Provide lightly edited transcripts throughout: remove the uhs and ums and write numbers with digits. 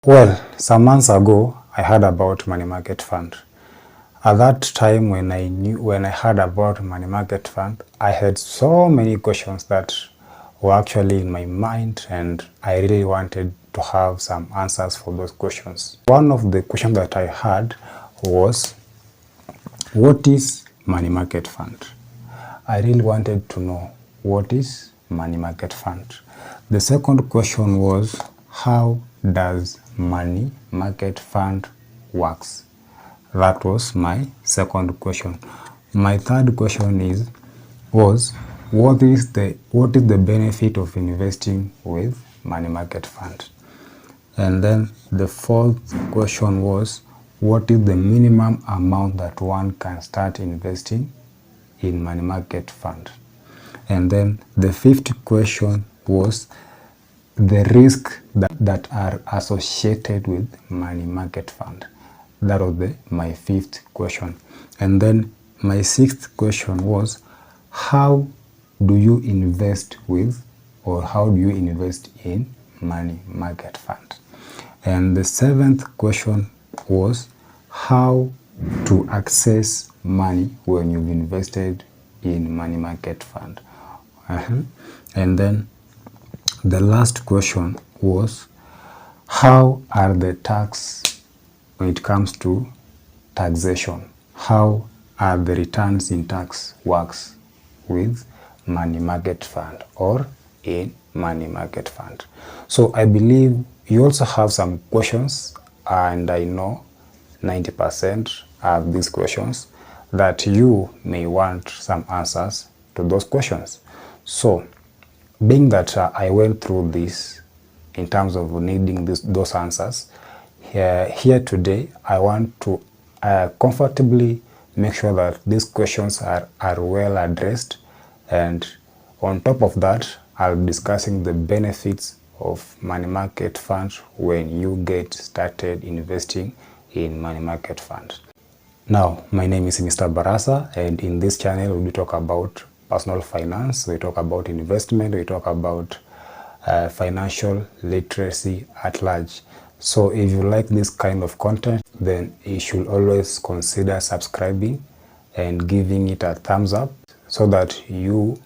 Well, some months ago, I heard about money market fund. At that time, when I heard about money market fund, I had so many questions that were actually in my mind, and I really wanted to have some answers for those questions. One of the questions that I had was, what is money market fund? I really wanted to know what is money market fund. The second question was, how does money market fund works? That was my second question. My third question was what is the benefit of investing with money market fund? And then the fourth question was, what is the minimum amount that one can start investing in money market fund? And then the fifth question was the risk that are associated with money market fund. That was my fifth question. And then my sixth question was, how do you invest with, or how do you invest in money market fund? And the seventh question was, how to access money when you've invested in money market fund. And then the last question was, how are the tax when it comes to taxation? How are the returns in tax works with money market fund or in money market fund? So I believe you also have some questions, and I know 90% of these questions that you may want some answers to those questions. So being that I went through this in terms of needing those answers, here today I want to comfortably make sure that these questions are well addressed, and on top of that, I'll be discussing the benefits of money market fund when you get started investing in money market fund. Now, my name is Mr. Barasa, and in this channel we talk about personal finance, we talk about investment, we talk about financial literacy at large. So if you like this kind of content, then you should always consider subscribing and giving it a thumbs up so that you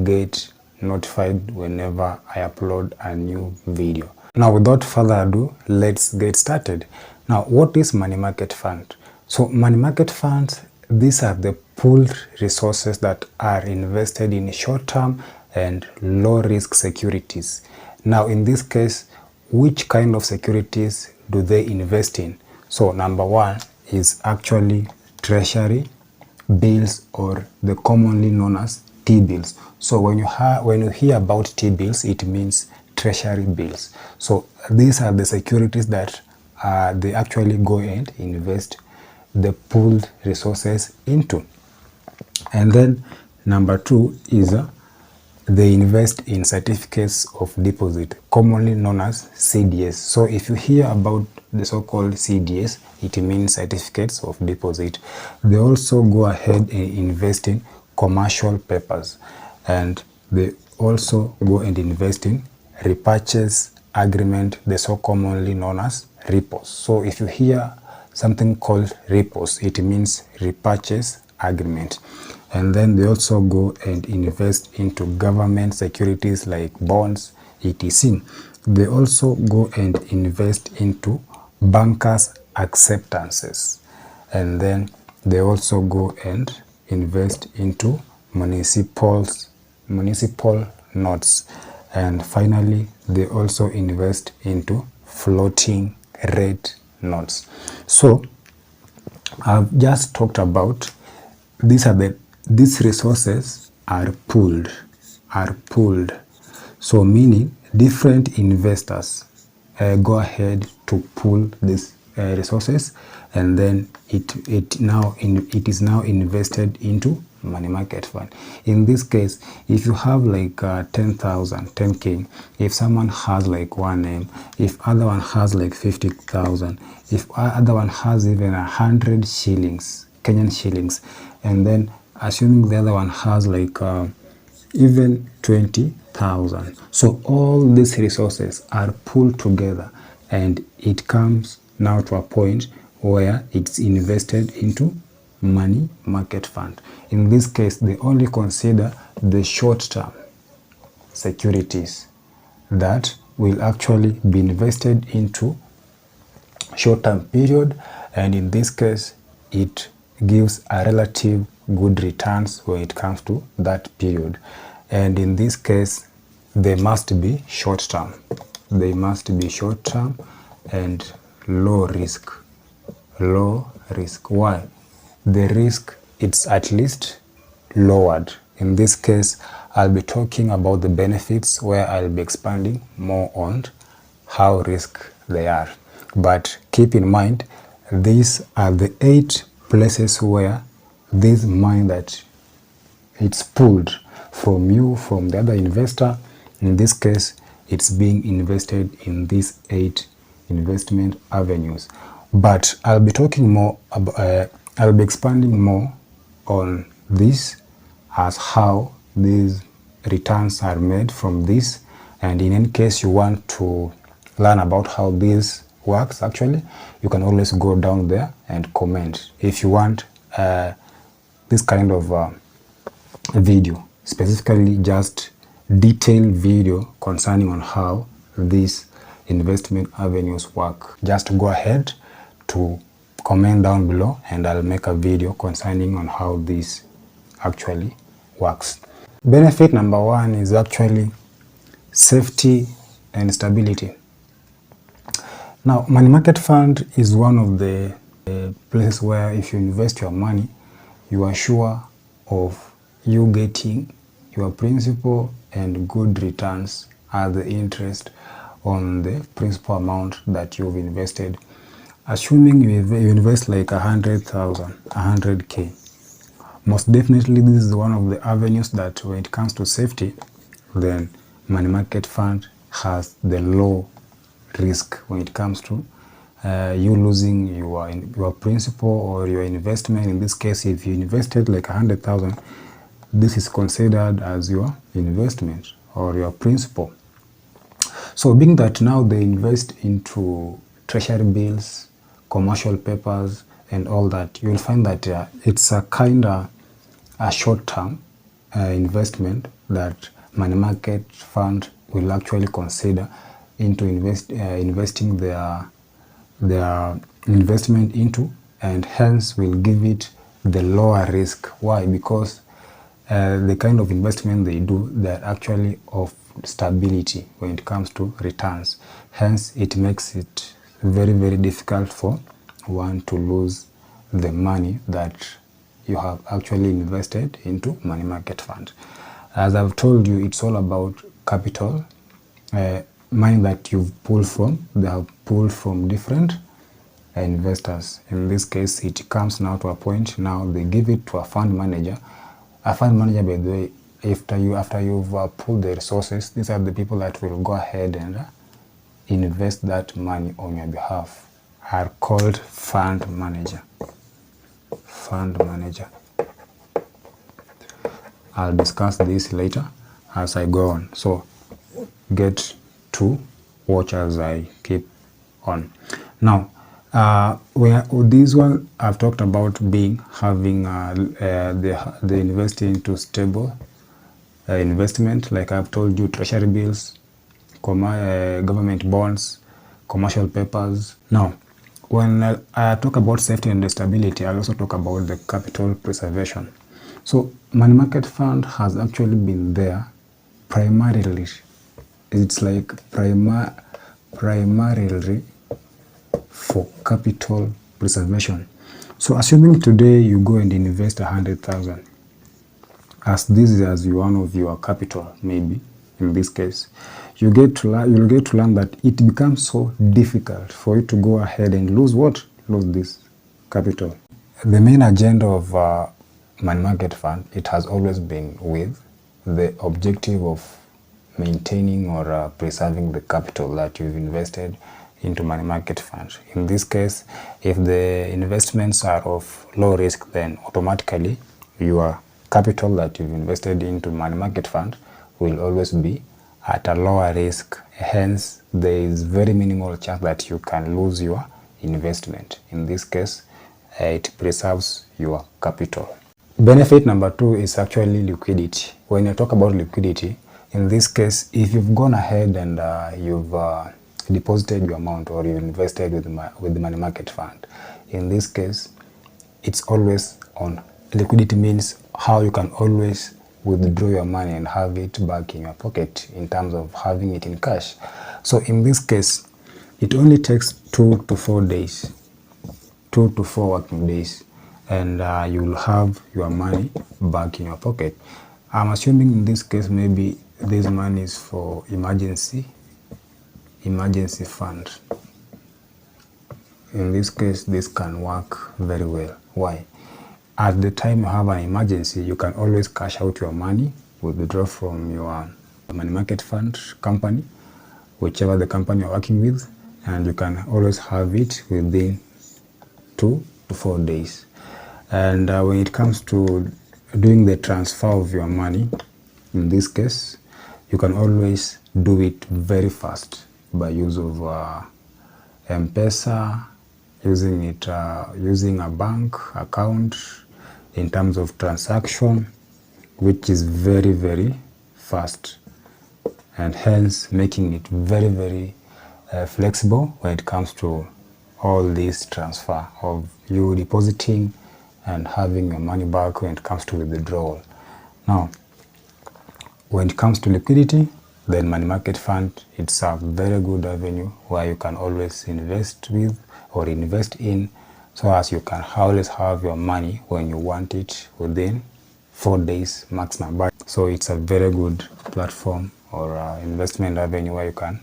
get notified whenever I upload a new video. Now, without further ado, let's get started. Now, what is money market fund? So money market funds, these are the pooled resources that are invested in short-term and low-risk securities. Now, in this case, which kind of securities do they invest in? So number one is actually treasury bills, or the commonly known as T-bills. So when you hear about T-bills, it means treasury bills. So these are the securities that they actually go and invest the pooled resources into. And then number two is they invest in certificates of deposit, commonly known as CDS. So if you hear about the so-called CDS, it means certificates of deposit. They also go ahead and invest in commercial papers, and they also go and invest in repurchase agreement, the so commonly known as repos. So if you hear something called repos, it means repurchase agreement. And then they also go and invest into government securities like bonds, etc. They also go and invest into bankers' acceptances. And then they also go and invest into municipal notes. And finally, they also invest into floating rate notes. So I've just talked about these resources are pooled. So meaning different investors go ahead to pool these resources, and then it is now invested into money market fund. In this case, if you have like 10,000, 10k, if someone has like 1M, if other one has like 50,000, if other one has even 100 shillings, Kenyan shillings, and then assuming the other one has like even 20,000. So all these resources are pooled together, and it comes now to a point where it's invested into money market fund. In this case, they only consider the short-term securities that will actually be invested into short-term period, and in this case it gives a relative good returns when it comes to that period. And in this case they must be short-term. They must be short-term and low risk. Low risk. Why? The risk, it's at least lowered. In this case, I'll be talking about the benefits, where I'll be expanding more on how risk they are. But keep in mind, these are the 8 places where this money that it's pulled from you, from the other investor. In this case, it's being invested in these 8 investment avenues. But I'll be talking more about, I'll be expanding more on this, as how these returns are made from this. And in any case you want to learn about how this works, actually, you can always go down there and comment if you want this kind of video, specifically just detailed video concerning on how these investment avenues work. Just go ahead to comment down below and I'll make a video concerning on how this actually works. Benefit number 1 is actually safety and stability. Now, money market fund is one of the places where if you invest your money, you are sure of you getting your principal and good returns as the interest on the principal amount that you've invested. Assuming you invest like 100,000, 100k, most definitely this is one of the avenues that when it comes to safety, then money market fund has the low risk when it comes to you losing your principal or your investment. In this case, if you invested like 100,000, this is considered as your investment or your principal. So being that now they invest into treasury bills, commercial papers and all that, you'll find that it's a kind of a short-term investment that money market fund will actually consider into investing their investment into, and hence will give it the lower risk. Why? Because the kind of investment they do, they're actually of stability when it comes to returns. Hence it makes it very, very difficult for one to lose the money that you have actually invested into money market fund. As I've told you, it's all about capital, money that you've pulled from. They have pulled from different investors. In this case, it comes now to a point, now they give it to a fund manager. A fund manager, by the way, after you've pulled the resources, these are the people that will go ahead and invest that money on your behalf, are called fund manager. Fund manager. I'll discuss this later as I go on, so get to watch as I keep on. Now, this one I've talked about having the investing into stable investment, like I've told you, treasury bills, government bonds, commercial papers. Now, when I talk about safety and stability, I also talk about the capital preservation. So money market fund has actually been there primarily. It's like primarily for capital preservation. So assuming today you go and invest 100,000, as this is as one of your capital, maybe in this case, you'll get to learn that it becomes so difficult for you to go ahead and lose this capital. The main agenda of money market fund, it has always been with the objective of maintaining or preserving the capital that you've invested into money market fund. In this case, if the investments are of low risk, then automatically your capital that you've invested into money market fund will always be at a lower risk. Hence, there is very minimal chance that you can lose your investment. In this case, it preserves your capital. Benefit number 2 is actually liquidity. When you talk about liquidity, in this case, if you've gone ahead and you've deposited your amount or you invested with the money market fund, in this case, it's always on. Liquidity means how you can always withdraw your money and have it back in your pocket in terms of having it in cash. So in this case, it only takes 2 to 4 days, 2 to 4 working days, and you'll have your money back in your pocket. I'm assuming in this case maybe this money is for emergency fund. In this case, this can work very well. Why? At the time you have an emergency, you can always cash out your money, withdraw from your money market fund company, whichever the company you're working with, and you can always have it within 2 to 4 days. And when it comes to doing the transfer of your money, in this case, you can always do it very fast by use of M-Pesa, using a bank account in terms of transaction, which is very, very fast, and hence making it very, very flexible when it comes to all this transfer of you depositing and having your money back when it comes to withdrawal. Now, when it comes to liquidity, then money market fund, it's a very good avenue where you can always invest with or invest in, so as you can always have your money when you want it within 4 days maximum. So it's a very good platform or investment avenue where you can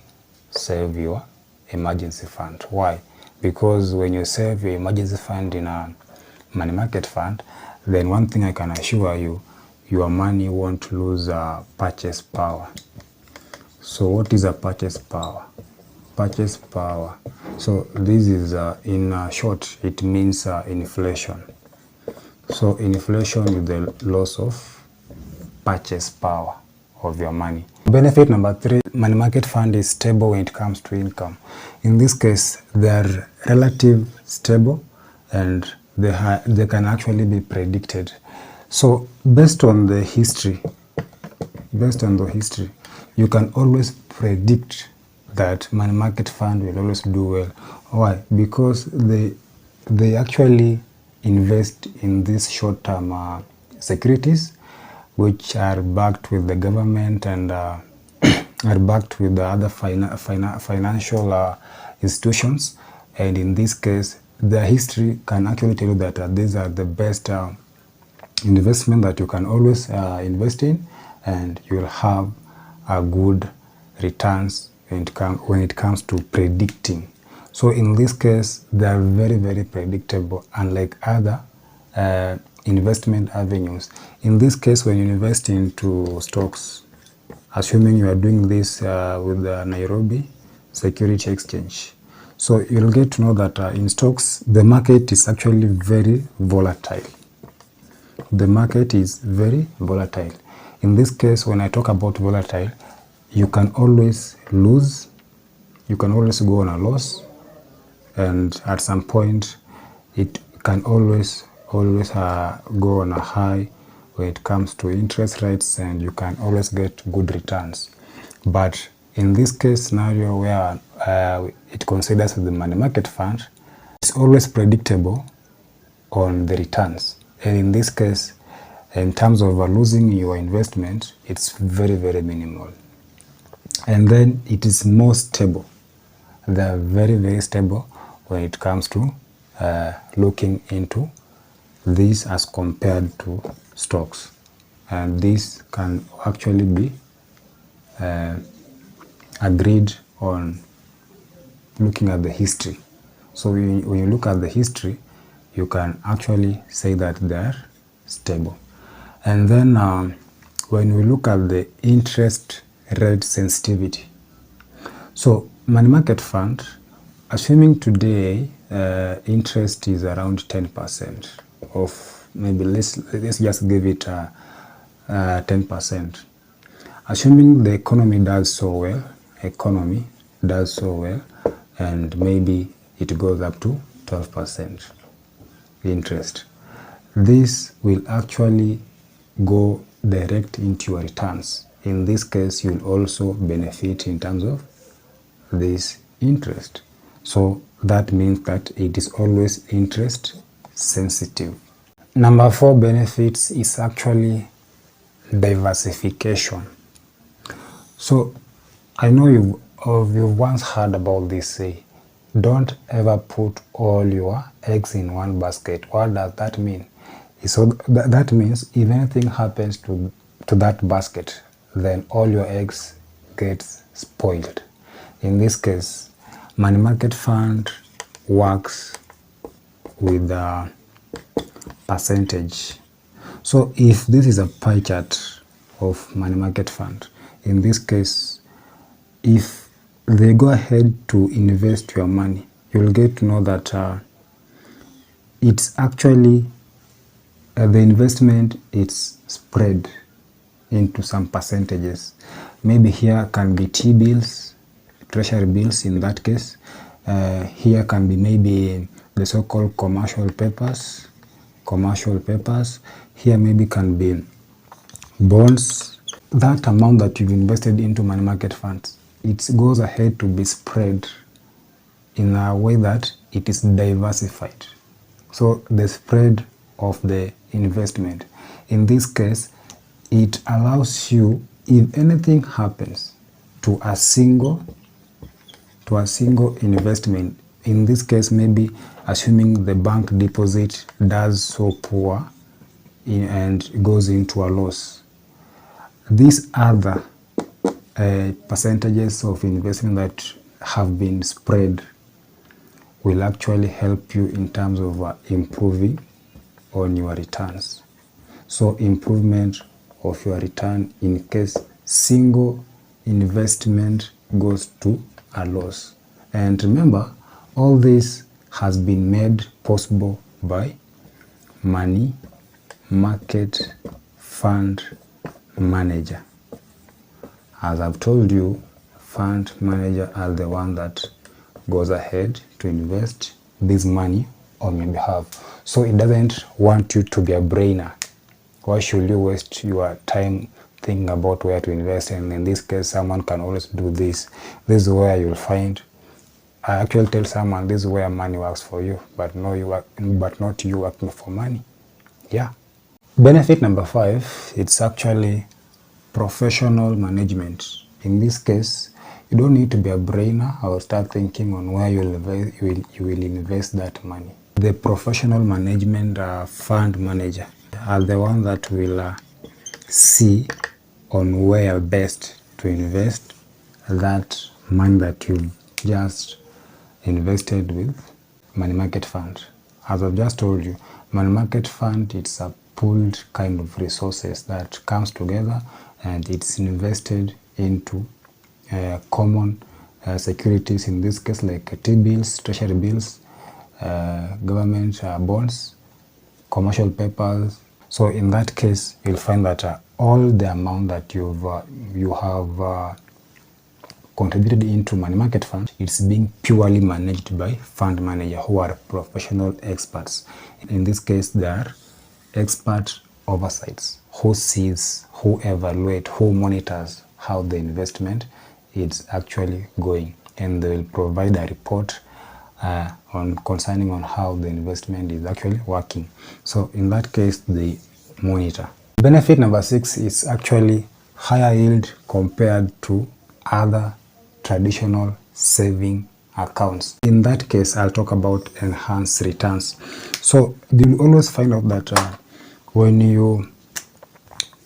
save your emergency fund. Why? Because when you save your emergency fund in a money market fund, then one thing I can assure you, your money won't lose purchase power. So what is a purchase power? Purchase power. So this is in short, it means inflation. So inflation is the loss of purchase power of your money. Benefit number 3, money market fund is stable when it comes to income. In this case, they are relatively stable and they can actually be predicted. So based on the history, you can always predict that money market fund will always do well. Why? Because they actually invest in these short-term securities, which are backed with the government and are backed with the other financial institutions. And in this case, the history can actually tell you that these are the best investment that you can always invest in, and you will have a good returns when it comes to predicting. So in this case, they are very, very predictable, unlike other investment avenues. In this case, when you invest into stocks, assuming you are doing this with the Nairobi Security Exchange, so you'll get to know that in stocks, the market is actually very volatile. The market is very volatile. In this case, when I talk about volatile, you can always lose, you can always go on a loss, and at some point, it can always go on a high when it comes to interest rates, and you can always get good returns. But in this case scenario where it considers the money market fund, it's always predictable on the returns. And in this case, in terms of losing your investment, it's very, very minimal. And then it is more stable. They are very, very stable when it comes to looking into this as compared to stocks. And this can actually be agreed on looking at the history. So when you look at the history, you can actually say that they're stable. And then when we look at the interest rate sensitivity, so money market fund, assuming today interest is around 10% of, maybe let's just give it 10%. Assuming the economy does so well, and maybe it goes up to 12% interest. This will actually go direct into your returns. In this case, you'll also benefit in terms of this interest. So that means that it is always interest sensitive. Number 4 benefits is actually diversification. So I know you've once heard about this say, don't ever put all your eggs in one basket. What does that mean? So that means if anything happens to that basket, then all your eggs get spoiled. In this case, money market fund works with a percentage. So if this is a pie chart of money market fund, in this case, if they go ahead to invest your money, you'll get to know that it's actually the investment is spread into some percentages. Maybe here can be T-bills, treasury bills in that case. Here can be maybe the so-called commercial papers. Here maybe can be bonds. That amount that you've invested into money market funds, it goes ahead to be spread in a way that it is diversified. So the spread of the investment, in this case, it allows you, if anything happens to a single investment, in this case maybe assuming the bank deposit does so poor and goes into a loss, these other percentages of investment that have been spread will actually help you in terms of improving on your returns. So improvement of your return in case single investment goes to a loss. And remember, all this has been made possible by money market fund manager. As I've told you, fund manager are the one that goes ahead to invest this money on your behalf. So it doesn't want you to be a brainer. Why should you waste your time thinking about where to invest? And in this case, someone can always do this. This is where you'll find. I actually tell someone this is where money works for you, but not you working for money. Yeah. Benefit number 5, it's actually professional management. In this case, you don't need to be a brainer or start thinking on where you will invest that money. The professional management fund manager are the one that will see on where best to invest that money that you just invested with money market fund. As I've just told you, money market fund, it's a pooled kind of resources that comes together and it's invested into common securities, in this case like T-bills, treasury bills, government bonds, commercial papers. So in that case, you'll find that all the amount that you have contributed into money market fund, it's being purely managed by fund manager who are professional experts. In this case, they are expert oversights who sees, who evaluate, who monitors how the investment is actually going, and they will provide a report concerning on how the investment is actually working. So in that case, they monitor. Benefit number 6 is actually higher yield compared to other traditional saving accounts. In that case, I'll talk about enhanced returns. So you'll always find out that when you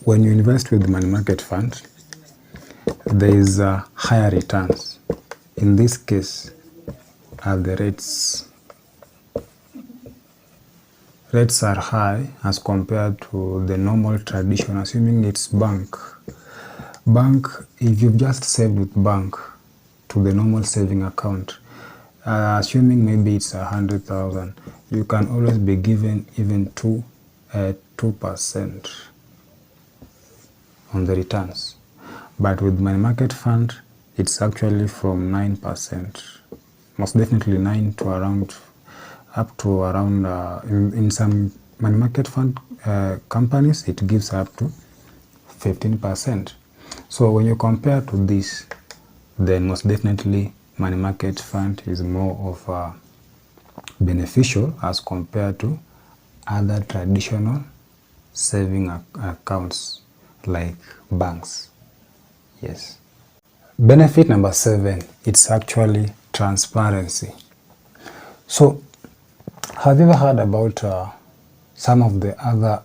invest with money market fund, there is higher returns. In this case, the rates are high as compared to the normal tradition, assuming it's bank. If you've just saved with bank to the normal saving account, assuming maybe it's 100,000, you can always be given even 2% on the returns. But with money market fund, it's actually from 9%, most definitely 9 to around, up to around, in some money market fund companies, it gives up to 15%. So when you compare to this, then most definitely money market fund is more of beneficial as compared to other traditional saving accounts like banks. Yes. Benefit number 7, it's actually transparency. So have you ever heard about some of the other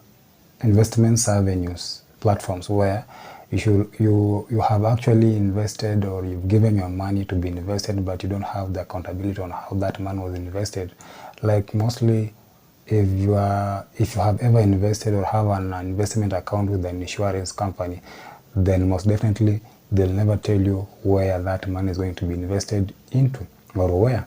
investment avenues, platforms where you have actually invested, or you've given your money to be invested, but you don't have the accountability on how that money was invested? Like mostly, if you have ever invested or have an investment account with an insurance company, then most definitely they'll never tell you where that money is going to be invested into or where.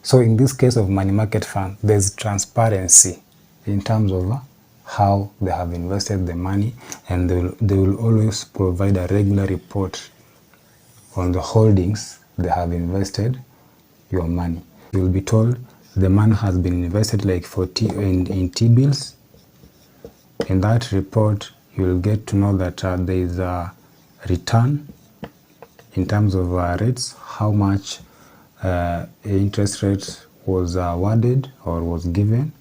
So in this case of money market fund, there's transparency in terms of how they have invested the money, and they will always provide a regular report on the holdings they have invested your money. You will be told the money has been invested like in T-bills. In that report, you will get to know that there is a return in terms of rates, how much interest rate was awarded or was given,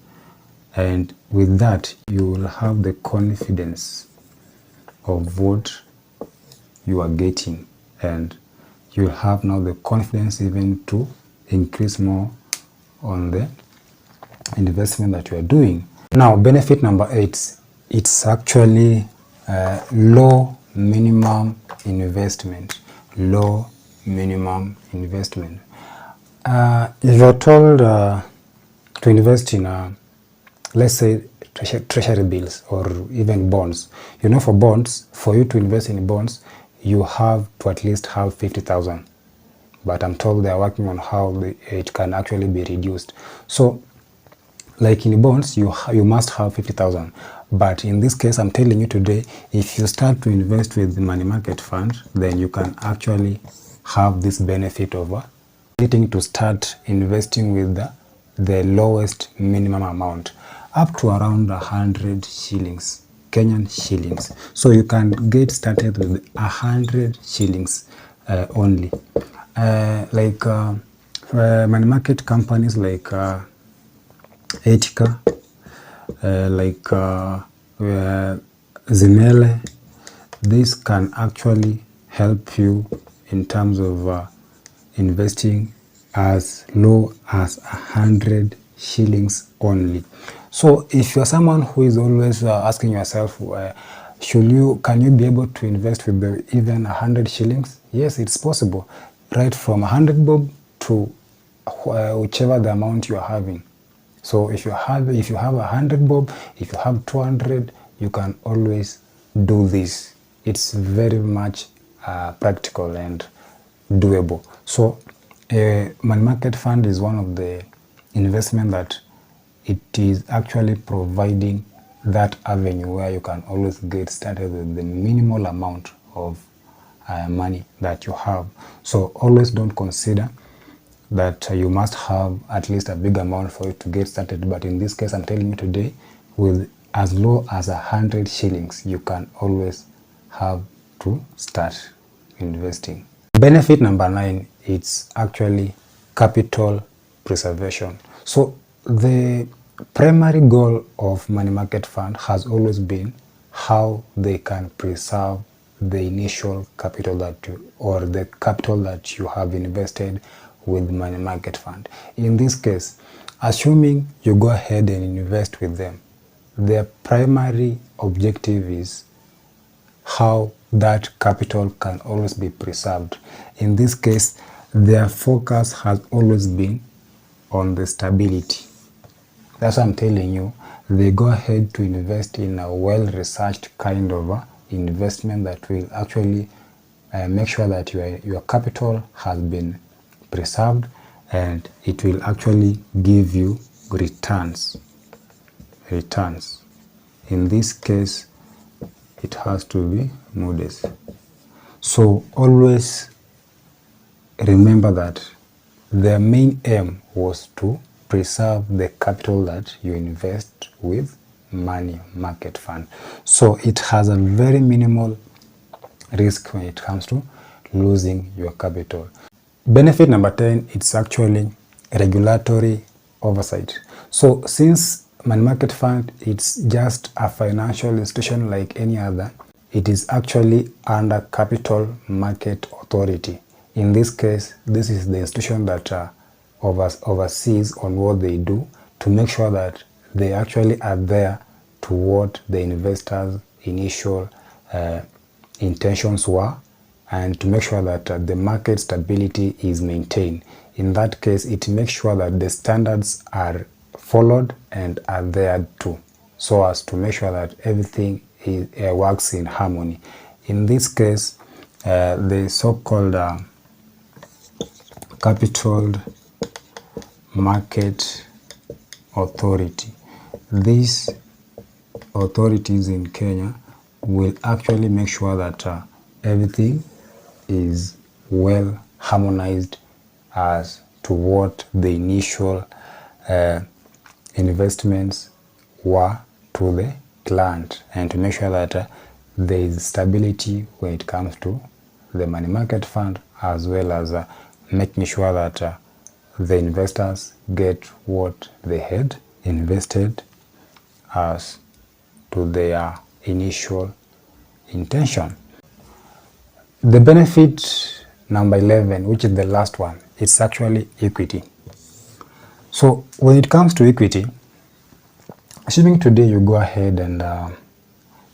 and with that you will have the confidence of what you are getting, and you will have now the confidence even to increase more on the investment that you are doing. Now, benefit number 8, it's actually low minimum investment. Low minimum investment. If you're told to invest in, let's say, treasury bills or even bonds, you know, for bonds, for you to invest in bonds, you have to at least have 50,000. But I'm told they are working on how it can actually be reduced. So, like in bonds, you must have 50,000. But in this case, I'm telling you today, if you start to invest with the money market fund, then you can actually have this benefit of getting to start investing with the lowest minimum amount, up to around 100 shillings, Kenyan shillings. So you can get started with 100 shillings only. Money market companies like Etika, Zimele, this can actually help you in terms of investing as low as 100 shillings only. So if you're someone who is always asking yourself, can you be able to invest with even 100 shillings? Yes, it's possible. Right from 100 bob to whichever the amount you are having. So if you have 100 bob, if you have 200, you can always do this. It's very much practical and doable. So money market fund is one of the investment that it is actually providing that avenue where you can always get started with the minimal amount of money that you have. So always don't consider that you must have at least a big amount for it to get started. But in this case, I'm telling you today, with as low as 100 shillings, you can always have to start investing. Benefit number 9, it's actually capital preservation. So the primary goal of money market fund has always been how they can preserve the initial capital the capital that you have invested with money market fund. In this case, assuming you go ahead and invest with them, their primary objective is how that capital can always be preserved. In this case, their focus has always been on the stability. That's what I'm telling you. They go ahead to invest in a well-researched kind of investment that will actually make sure that your capital has been preserved, and it will actually give you returns. In this case, it has to be modest. So always remember that their main aim was to preserve the capital that you invest with money market fund. So it has a very minimal risk when it comes to losing your capital. Benefit number 10, it's actually regulatory oversight. So since money market fund, it's just a financial institution like any other, it is actually under Capital Market Authority. In this case, this is the institution that oversees on what they do to make sure that they actually are there to what the investors' initial intentions were, and to make sure that the market stability is maintained. In that case, it makes sure that the standards are followed and adhered to, so as to make sure that everything works in harmony. In this case, the so-called Capital Market Authority, these authorities in Kenya will actually make sure that everything is well harmonized as to what the initial investments were to the client, and to make sure that there is stability when it comes to the money market fund, as well as making sure that the investors get what they had invested as to their initial intention. The benefit number 11, which is the last one, it's actually equity. So when it comes to equity, assuming today you go ahead and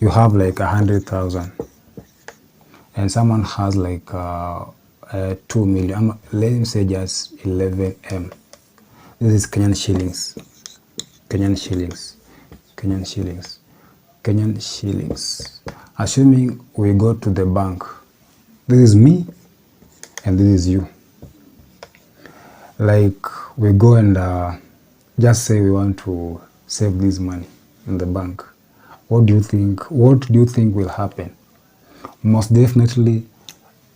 you have like 100,000 and someone has like 2 million, let me say just 11M. This is Kenyan shillings. Assuming we go to the bank, this is me and this is you. Like we go and just say we want to save this money in the bank. What do you think will happen? Most definitely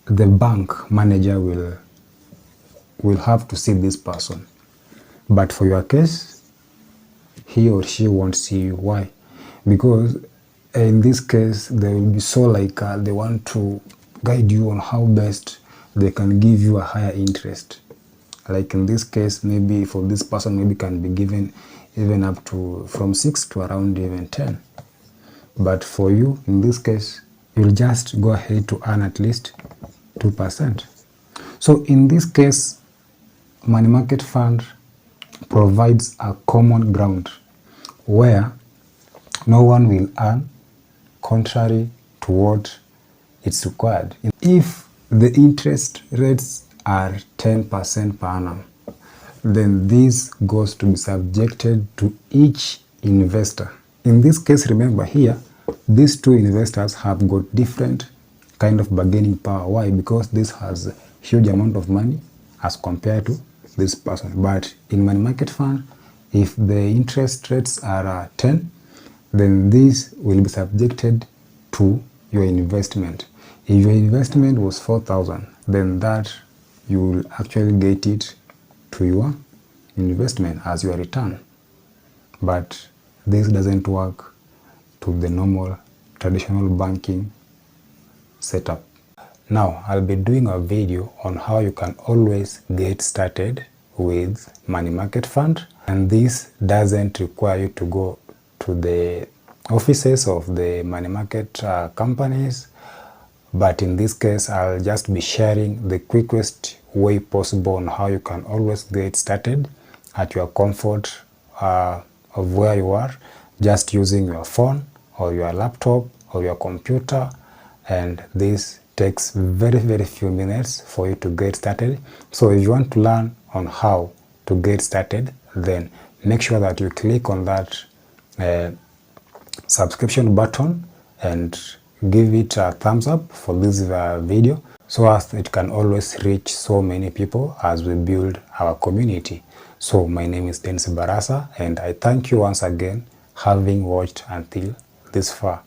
the bank manager will have to see this person. But for your case, he or she won't see you. Why? Because in this case, they will be so like they want to guide you on how best they can give you a higher interest. Like in this case, maybe for this person, maybe can be given even up to from 6 to around even 10. But for you, in this case, you'll just go ahead to earn at least 2%. So in this case, money market fund provides a common ground where no one will earn contrary to what it's required. If the interest rates are 10% per annum, then this goes to be subjected to each investor. In this case, remember here, these two investors have got different kind of bargaining power. Why? Because this has a huge amount of money as compared to this person. But in money market fund, if the interest rates are 10, then this will be subjected to your investment. If your investment was 4,000, then that you will actually get it to your investment as your return. But this doesn't work to the normal traditional banking setup. Now I'll be doing a video on how you can always get started with money market fund, and this doesn't require you to go to the offices of the money market companies. But in this case, I'll just be sharing the quickest way possible on how you can always get started at your comfort of where you are, just using your phone or your laptop or your computer. And this takes very few minutes for you to get started. So if you want to learn on how to get started, then make sure that you click on that subscription button and give it a thumbs up for this video, so as it can always reach so many people as we build our community. So my name is Dennis Barasa, and I thank you once again having watched until this far.